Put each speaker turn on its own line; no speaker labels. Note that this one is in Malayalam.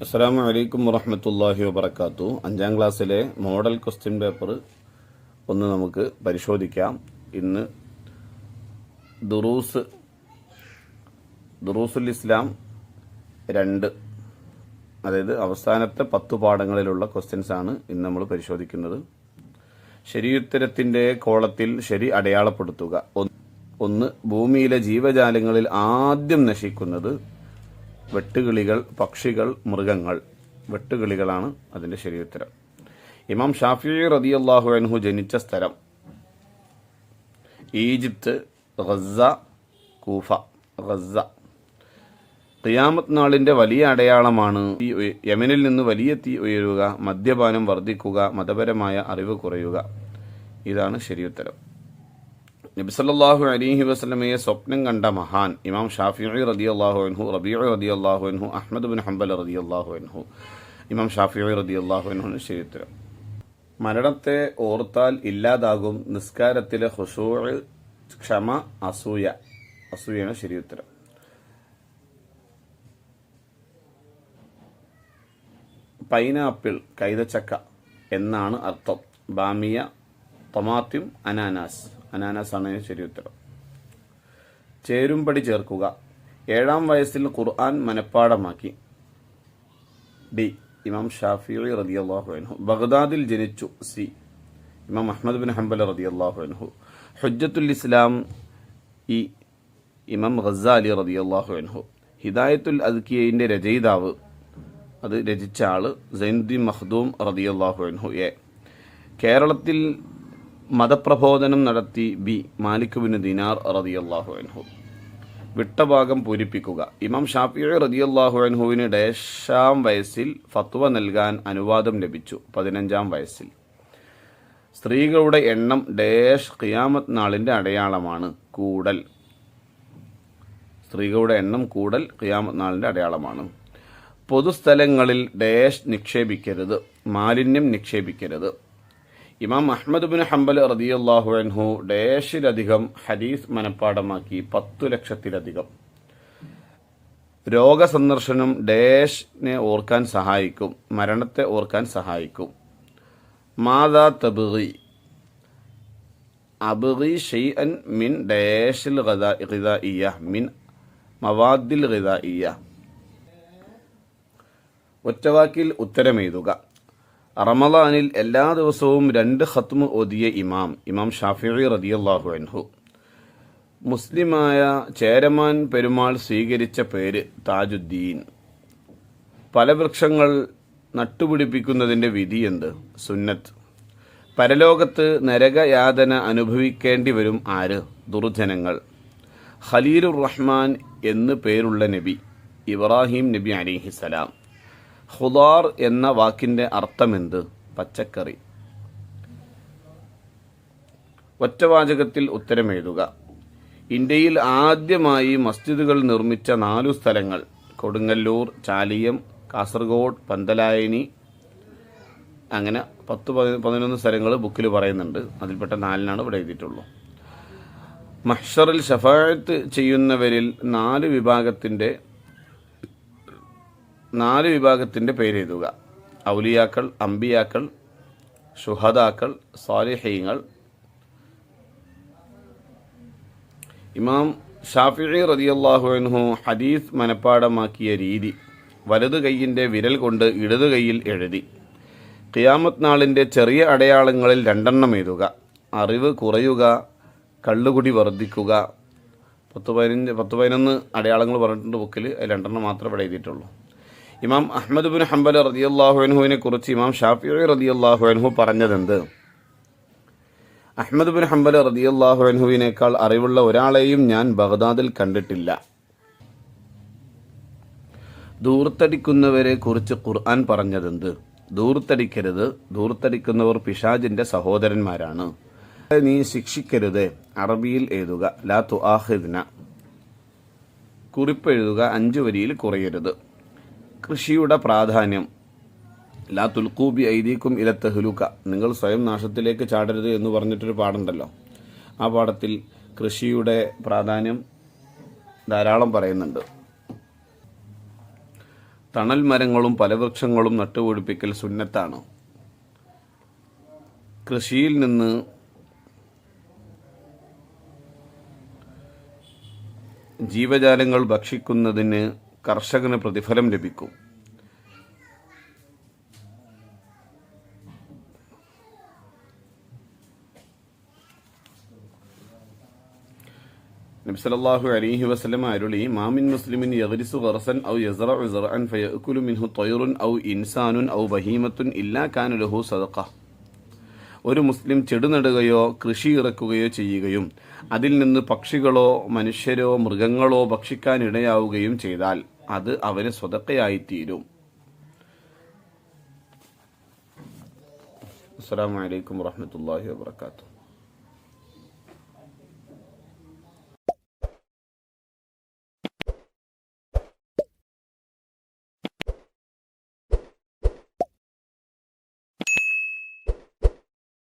അസ്സലാമു അലൈക്കും വറഹ്മത്തുള്ളാഹി വബറകാതുഹു. 5ാം ക്ലാസ്സിലെ മോഡൽ ക്വസ്റ്റ്യൻ പേപ്പർ ഒന്ന് നമുക്ക് പരിശോധിക്കാം. ഇന്ന് ദുറൂസുൽ ഇസ്ലാം 2, അതായത് അവസാനത്തെ 10 പാഠങ്ങളിലുള്ള ക്വസ്റ്റ്യൻസ് ആണ് ഇന്ന് നമ്മൾ പരിശോധിക്കുന്നത്. ശരിയുത്തരത്തിന്റെ കോളത്തിൽ ശരി അടയാളപ്പെടുത്തുക. 1. ഭൂമിയിലെ ജീവജാലങ്ങളിൽ ആദ്യം നശിക്കുന്നത് വെട്ടുകിളികൾ, പക്ഷികൾ, മൃഗങ്ങൾ. വെട്ടുകിളികളാണ് അതിന്റെ ശരിയുത്തരം. ഇമാം ഷാഫിഈ റളിയല്ലാഹു അൻഹു ജനിച്ച സ്ഥലം ഈജിപ്ത്, ഗസ, കൂഫ. ഗസ. ഖിയാമത്ത് നാളിന്റെ വലിയ അടയാളമാണ് യമനിൽ നിന്ന് വലിയ തീ ഉയരുക, മദ്യപാനം വർദ്ധിക്കുക, മതപരമായ അറിവ് കുറയുക. ഇതാണ് ശരിയുത്തരം. നബി സല്ലല്ലാഹു അലൈഹി വസല്ലമയെ സ്വപ്നം കണ്ട മഹാൻ ഇമാം ഷാഫിഈ റളിയല്ലാഹു അൻഹു, റബീഉ റളിയല്ലാഹു അൻഹു, അഹ്മദ് ബിൻ ഹംബൽ റളിയല്ലാഹു അൻഹു. ഇമാം ഷാഫിഈ റളിയല്ലാഹു അൻഹു ശരിയുത്തരം. മരണത്തെ ഓർത്താൽ ഇല്ലാതാകും നിസ്കാരത്തിലെ ഖുശൂഅ്, ക്ഷമ, അസൂയ. അസൂയയാണ് ശരിയുത്തരം. പൈനാപ്പിൾ, കൈതച്ചക്ക എന്നാണ് അർത്ഥം. ബാമിയ, ടൊമാറ്റം, അനാനാസ്. അനാനാസ് ആണ് ശരിയുത്തരം. ചേരുംപടി ചേർക്കുക. 7ാം വയസ്സിൽ ഖുർആൻ മനഃപ്പാഠമാക്കി. ഡി. ഇമാം ഷാഫിഈ റളിയല്ലാഹു അൻഹു. ബഗ്ദാദിൽ ജനിച്ചു. സി. ഇമാം അഹ്മദ് ബിൻ ഹംബൽ റളിയല്ലാഹു അൻഹു. ഹുജ്ജത്തുൽ ഇസ്ലാം. ഇ. ഇമാം ഗസാലി റളിയല്ലാഹു അൻഹു. ഹിദായത്തുൽ അദ്കിയയുടെ രചയിതാവ്, അത് രചിച്ച ആള് സൈനുദ്ദീൻ മഖ്ദൂം റളിയല്ലാഹു അൻഹു. എ. കേരളത്തിൽ മതപ്രബോധനം നടത്തി. ബി. മാലിക് ബിൻ ദിനാർ റളിയല്ലാഹു അൻഹു. വിട്ട ഭാഗം പൂരിപ്പിക്കുക. ഇമാം ഷാഫിഈ റളിയല്ലാഹു അൻഹുവിന് ഡേശാം വയസ്സിൽ ഫത്വ നൽകാൻ അനുവാദം ലഭിച്ചു. 15ാം വയസ്സിൽ. സ്ത്രീകളുടെ എണ്ണം ഡേഷ് ഖിയാമത്ത് നാളിന്റെ അടയാളമാണ്. കൂടൽ. സ്ത്രീകളുടെ എണ്ണം കൂടൽ ഖിയാമത്ത് നാളിന്റെ അടയാളമാണ്. പൊതുസ്ഥലങ്ങളിൽ ഡേഷ് നിക്ഷേപിക്കരുത്. മാലിന്യം നിക്ഷേപിക്കരുത്. ഇമാം അഹ്മദ് ബിൻ ഹംബൽ റളിയല്ലാഹു അൻഹു ഡേഷിലധികം ഹദീസ് മനഃപ്പാഠമാക്കി. 10 ലക്ഷത്തിലധികം. രോഗസന്ദർശനം ഡേഷിനെ ഓർക്കാൻ സഹായിക്കും. മരണത്തെ ഓർക്കാൻ സഹായിക്കും. മാദാ തബ്ഗി. അബ്ഗി ഷൈഅൻ മിൻ ഡേഷിൽ ഗിദാഇയ്യ മിൻ മവാദിൽ ഗിദാഇയ്യ. ഒറ്റവാക്കിൽ ഉത്തരമെഴുതുക. റമളാനിൽ എല്ലാ ദിവസവും 2 ഖത്മ് ഓതിയ ഇമാം ഷാഫിഈ റളിയല്ലാഹു അൻഹു. മുസ്ലിമായ ചേരമാൻ പെരുമാൾ സ്വീകരിച്ച പേര് താജുദ്ദീൻ. ഫലവൃക്ഷങ്ങൾ നട്ടുപിടിപ്പിക്കുന്നതിന്റെ വിധി എന്ത്? സുന്നത്ത്. പരലോകത്ത് നരകയാതന അനുഭവിക്കേണ്ടി വരും ആര്? ദുർജനങ്ങൾ. ഖലീലുർ റഹ്മാൻ എന്ന് പേരുള്ള നബി ഇബ്രാഹിം നബി അലൈഹിസ്സലാം. ഖുദാർ എന്ന വാക്കിന്റെ അർത്ഥമെന്ത്? പച്ചക്കറി. ഒറ്റവാചകത്തിൽ ഉത്തരമെഴുതുക. ഇന്ത്യയിൽ ആദ്യമായി മസ്ജിദുകൾ നിർമ്മിച്ച 4 സ്ഥലങ്ങൾ. കൊടുങ്ങല്ലൂർ, ചാലിയം, കാസർഗോഡ്, പന്തലായനി. അങ്ങനെ 10-11 സ്ഥലങ്ങൾ ബുക്കിൽ പറയുന്നുണ്ട്. അതിൽപ്പെട്ട 4നാണ് ഇവിടെ എഴുതിയിട്ടുള്ളൂ. മഹ്ശറിൽ ശഫാഅത്ത് ചെയ്യുന്നവരിൽ 4 വിഭാഗത്തിന്റെ പേരെഴുതുക. ഔലിയാക്കൾ, അംബിയാക്കൾ, ശുഹദാക്കൾ, സാലിഹീങ്ങൾ. ഇമാം ഷാഫിഈ റളിയല്ലാഹു അൻഹു ഹദീസ് മനഃപ്പാഠമാക്കിയ രീതി. വലതു കൈയിന്റെ വിരൽ കൊണ്ട് ഇടതു കൈയിൽ എഴുതി. ഖിയാമത്ത് നാളിന്റെ ചെറിയ അടയാളങ്ങളിൽ 2 എഴുതുക. അറിവ് കുറയുക, കള്ളുകുടി വർദ്ധിക്കുക. 10-11 അടയാളങ്ങൾ പറഞ്ഞിട്ടുണ്ട് ബുക്കിൽ. അതിൽ 2 മാത്രമേ ഇവിടെ എഴുതിയിട്ടുള്ളൂ. ഇമാം അഹ്മദ് ബിൻ ഹംബൽ റളിയല്ലാഹു അൻഹുവിനെ കുറിച്ച് ഇമാം ഷാഫിഈ റളിയല്ലാഹു അൻഹു പറഞ്ഞതെന്ത്? അഹ്മദ് ബിൻ ഹംബൽ റളിയല്ലാഹു അൻഹുവിനേക്കാൾ അറിവുള്ള ഒരാളെയും ഞാൻ ബഗ്ദാദിൽ കണ്ടിട്ടില്ല. ധൂർത്തടിക്കുന്നവരെ കുറിച്ച് ഖുർആൻ പറഞ്ഞതെന്ത്? ധൂർത്തടിക്കരുത്. ധൂർത്തടിക്കുന്നവർ പിശാചിന്റെ സഹോദരന്മാരാണ്. നീ ശിക്ഷിക്കരുത്. അറബിയിൽ എഴുതുക. ലാ തുആഖിദ്ന. കുറിപ്പ് എഴുതുക. 5 വരിയിൽ കുറയരുത്. കൃഷിയുടെ പ്രാധാന്യം. ലാ തുൽഖൂ ബി ഐദീകും ഇല തഹ്ലുക. നിങ്ങൾ സ്വയം നാശത്തിലേക്ക് ചാടരുത് എന്ന് പറഞ്ഞിട്ടൊരു പാഠമുണ്ടല്ലോ. ആ പാഠത്തിൽ കൃഷിയുടെ പ്രാധാന്യം ധാരാളം പറയുന്നുണ്ട്. തണൽ മരങ്ങളും ഫലവൃക്ഷങ്ങളും നട്ടുപിടിപ്പിക്കൽ സുന്നത്താണ്. കൃഷിയിൽ നിന്ന് ജീവജാലങ്ങൾ ഭക്ഷിക്കുന്നതിന് കർഷകന് പ്രതിഫലം ലഭിക്കും. നബി സല്ലല്ലാഹു അലൈഹി വസല്ലം അരുളി, മാമിൻ മുസ്ലിമിൻ യഗ്രിസു ഗർസൻ ഔ യസ്റഉ സർഅൻ ഫയഅകുലു മിൻഹു ത്വയ്റുൻ ഔ ഇൻസാനുൻ ഔ ബഹീമത്തുൻ ഇല്ലാ കാന ലഹു സദഖ. ഒരു മുസ്ലിം ചെടി നടുകയോ കൃഷി ഇറക്കുകയോ ചെയ്യുകയും അതിൽ നിന്ന് പക്ഷികളോ മനുഷ്യരോ മൃഗങ്ങളോ ഭക്ഷിക്കാനിടയാവുകയും ചെയ്താൽ അത് അവന് സ്വതക്കയായിത്തീരും. അസ്സലാമു അലൈക്കും വറഹ്മത്തുള്ളാഹി വബറകാതുഹു.